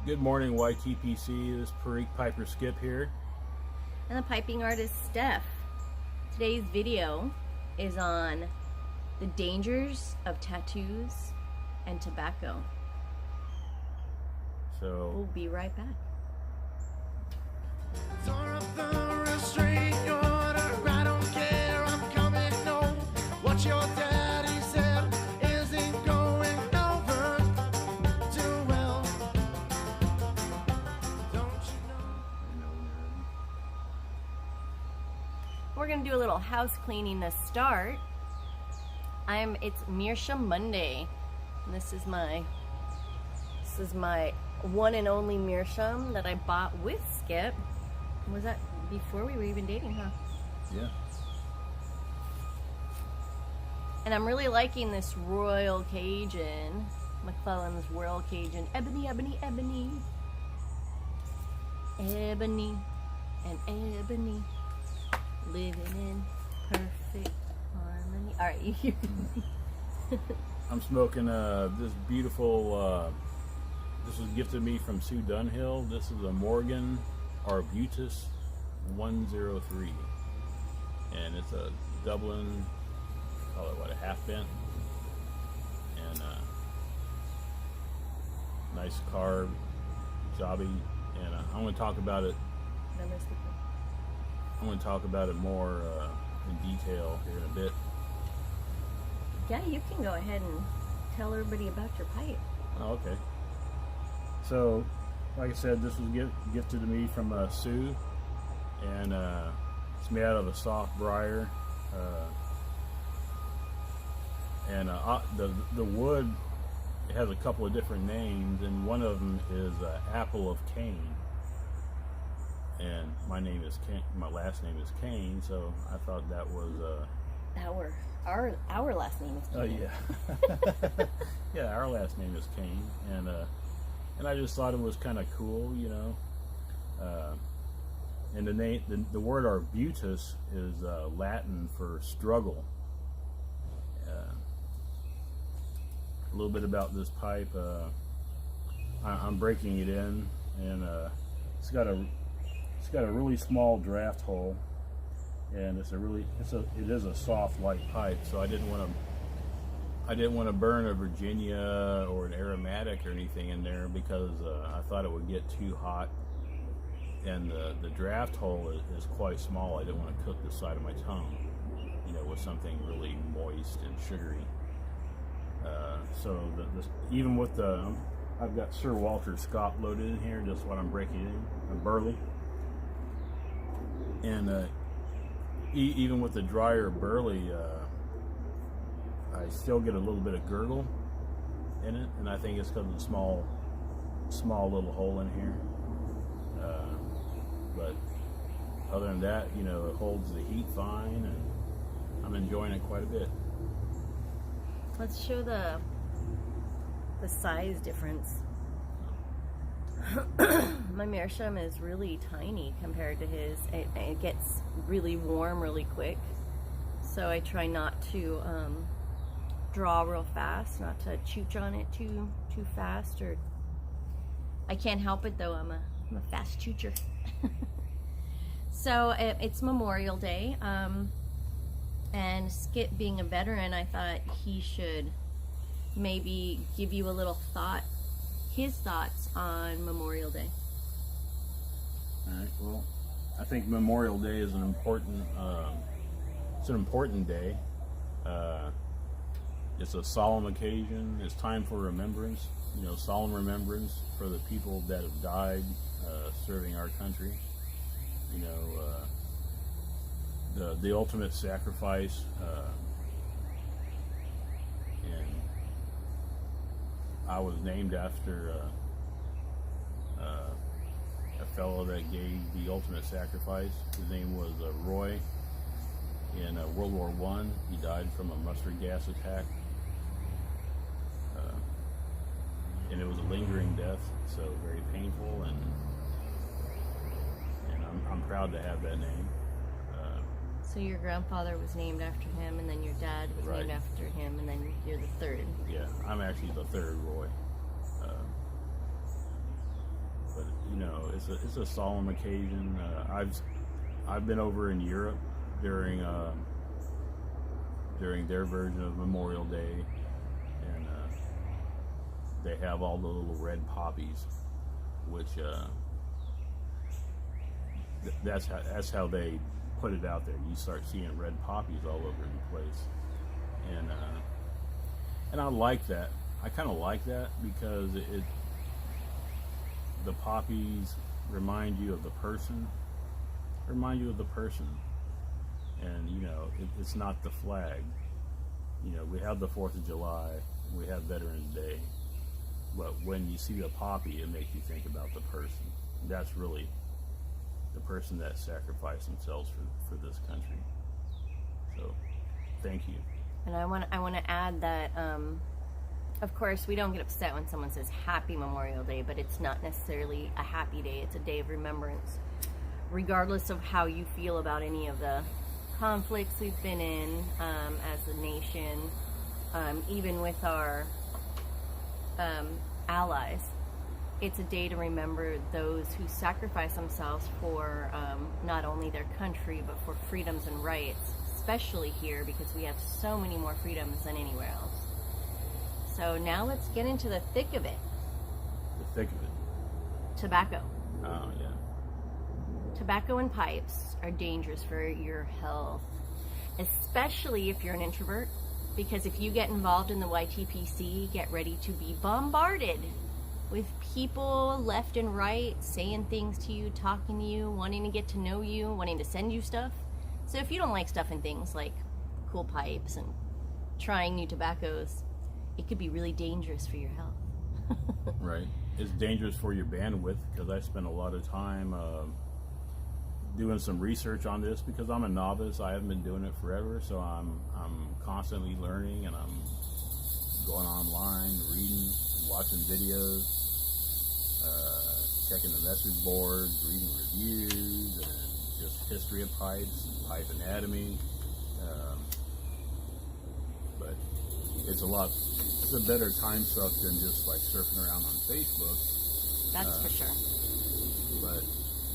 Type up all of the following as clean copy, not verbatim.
Good morning, YTPC. This is Ole Boy Piper Skip here. And the piping artist, Steph. Today's video is on the dangers of tattoos and tobacco. So we'll be right back. We're gonna do a little house cleaning to start. It's Meerschaum Monday. And this is my one and only Meerschaum that I bought with Skip. Was that before we were even dating, huh? Yeah. And I'm really liking this Royal Cajun, McClellan's Royal Cajun, ebony, ebony, ebony, ebony, and ebony. Living in perfect harmony. All right, you. I'm smoking this beautiful. This was gifted me from Sue Dunhill. This is a Morgan Arbutus 103, and it's a Dublin. Call it what, a half bent, and nice carb, jobby, and I'm going to talk about it. I'm going to talk about it more in detail here in a bit. Yeah, you can go ahead and tell everybody about your pipe. Oh, okay. So, like I said, this was gifted to me from Sue, and it's made out of a soft briar. And the wood, it has a couple of different names, and one of them is Apple of Cain. And my name is Cain. My last name is Cain, so I thought that was our last name is Cain. Oh yeah, yeah, our last name is Cain, and I just thought it was kind of cool, you know. And the word arbutus is Latin for struggle. A little bit about this pipe. I'm breaking it in, and it's got a really small draft hole, and it is a soft light pipe. So I didn't want to burn a Virginia or an aromatic or anything in there, because I thought it would get too hot, and the draft hole is quite small. I didn't want to cook the side of my tongue, you know, with something really moist and sugary. So even with I've got Sir Walter Scott loaded in here, just what I'm breaking in, a burley. And even with the drier burley, I still get a little bit of gurgle in it, and I think it's because of the small little hole in here. But other than that, you know, it holds the heat fine, and I'm enjoying it quite a bit. Let's show the size difference. My Meerschaum is really tiny compared to his. It gets really warm really quick, so I try not to draw real fast, not to chooch on it too fast. Or I can't help it though. I'm a fast choocher. So it's Memorial Day, and Skip, being a veteran, I thought he should maybe give you a little his thoughts on Memorial Day. All right. Well, I think Memorial Day is an important day. It's a solemn occasion. It's time for remembrance. You know, solemn remembrance for the people that have died serving our country. You know, the ultimate sacrifice. And I was named after a fellow that gave the ultimate sacrifice. His name was Roy. In World War I, he died from a mustard gas attack, and it was a lingering death, so very painful, and I'm proud to have that name. So your grandfather was named after him, and then your dad was named after him, and then you're the third. Yeah, I'm actually the third Roy. know, it's a solemn occasion. I've been over in Europe during their version of Memorial Day, and they have all the little red poppies, which that's how they put it out there. You start seeing red poppies all over the place, and I like that. I kind of like that because the poppies remind you of the person, and you know, it's not the flag. You know, we have the 4th of July, we have Veterans Day, but when you see the poppy, it makes you think about the person. That's really the person that sacrificed themselves for this country. So, thank you. And I want to add that, of course, we don't get upset when someone says Happy Memorial Day, but it's not necessarily a happy day. It's a day of remembrance, regardless of how you feel about any of the conflicts we've been in as a nation, even with our allies. It's a day to remember those who sacrifice themselves for not only their country, but for freedoms and rights, especially here because we have so many more freedoms than anywhere else. So now let's get into the thick of it. The thick of it. Tobacco. Oh, yeah. Tobacco and pipes are dangerous for your health, especially if you're an introvert, because if you get involved in the YTPC, get ready to be bombarded with people left and right saying things to you, talking to you, wanting to get to know you, wanting to send you stuff. So if you don't like stuff and things like cool pipes and trying new tobaccos, it could be really dangerous for your health. Right. It's dangerous for your bandwidth, because I spent a lot of time doing some research on this, because I'm a novice. I haven't been doing it forever, so I'm constantly learning, and I'm going online, reading, watching videos, checking the message boards, reading reviews, and just history of pipes, pipe anatomy. But it's a better time suck than just like surfing around on Facebook. That's for sure. But,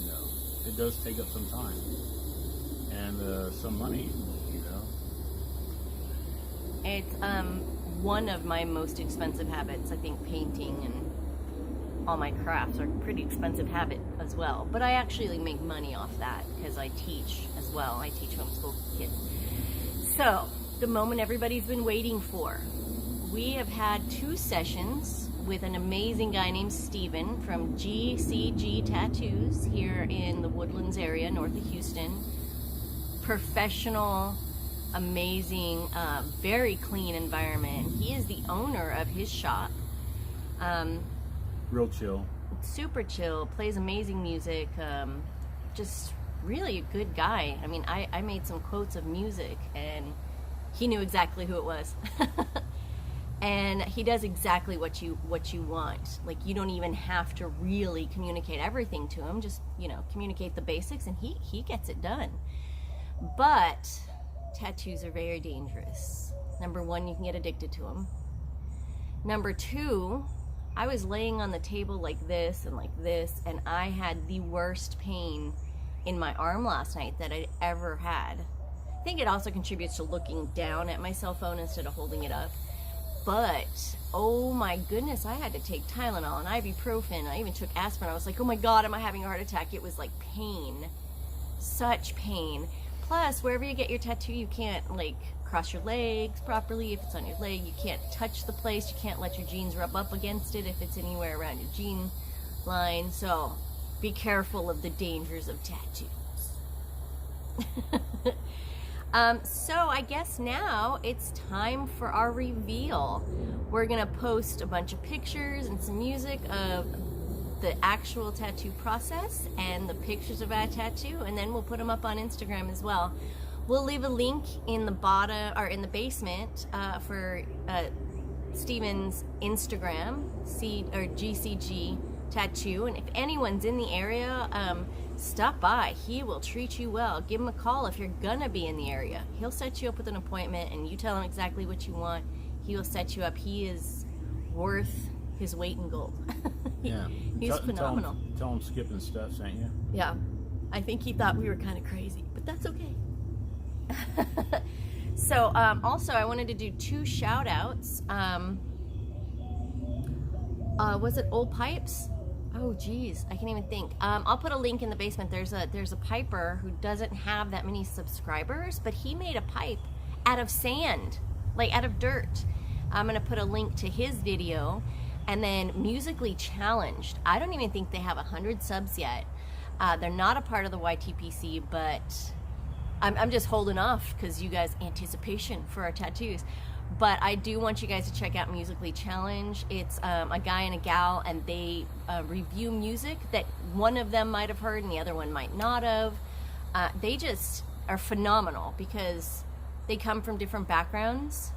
you know, it does take up some time and some money, you know. It's one of my most expensive habits. I think painting and all my crafts are a pretty expensive habit as well. But I actually make money off that because I teach as well. I teach homeschool kids. So, the moment everybody's been waiting for. We have had 2 sessions with an amazing guy named Stephan from GCG Tattoos here in the Woodlands area, north of Houston. Professional, amazing, very clean environment. He is the owner of his shop. Real chill. Super chill, plays amazing music, just really a good guy. I mean, I made some quotes of music and he knew exactly who it was. And he does exactly what you want. Like, you don't even have to really communicate everything to him. Just, you know, communicate the basics and he gets it done. But tattoos are very dangerous. Number 1, you can get addicted to them. Number 2, I was laying on the table like this, and I had the worst pain in my arm last night that I'd ever had. I think it also contributes to looking down at my cell phone instead of holding it up. But, oh my goodness, I had to take Tylenol and ibuprofen. I even took aspirin. I was like, oh my God, am I having a heart attack? It was like pain. Such pain. Plus, wherever you get your tattoo, you can't, like, cross your legs properly. If it's on your leg, you can't touch the place. You can't let your jeans rub up against it if it's anywhere around your jean line. So, be careful of the dangers of tattoos. So I guess now it's time for our reveal. We're gonna post a bunch of pictures and some music of the actual tattoo process and the pictures of our tattoo, and then we'll put them up on Instagram as well. We'll leave a link in the bottom or in the basement for Stephan's Instagram, GCG Tattoo, and if anyone's in the area, stop by. He will treat you well. Give him a call if you're gonna be in the area. He'll set you up with an appointment, and you tell him exactly what you want. He will set you up. He is worth his weight in gold. Yeah. He's phenomenal. Tell him Skip and stuff sent you. Yeah. I think he thought we were kind of crazy, but that's okay. So, also, I wanted to do 2 shout-outs. Was it Old Pipes? Oh, geez, I can't even think. I'll put a link in the basement. There's a piper who doesn't have that many subscribers, but he made a pipe out of sand, like out of dirt. I'm gonna put a link to his video. And then Musically Challenged. I don't even think they have 100 subs yet. They're not a part of the YTPC, but I'm just holding off because you guys anticipation for our tattoos. But I do want you guys to check out Musically Challenged. It's a guy and a gal, and they review music that one of them might have heard and the other one might not have. They just are phenomenal because they come from different backgrounds,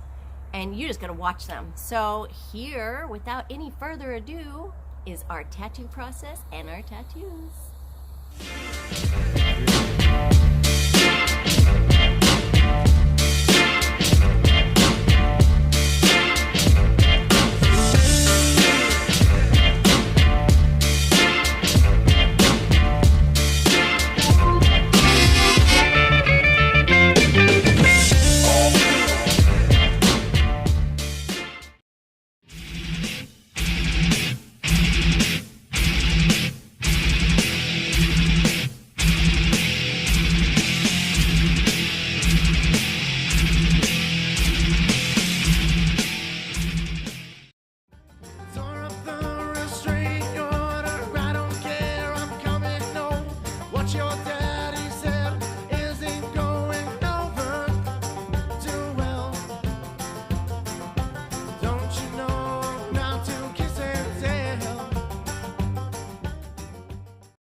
and you just gotta watch them. So here, without any further ado, is our tattoo process and our tattoos.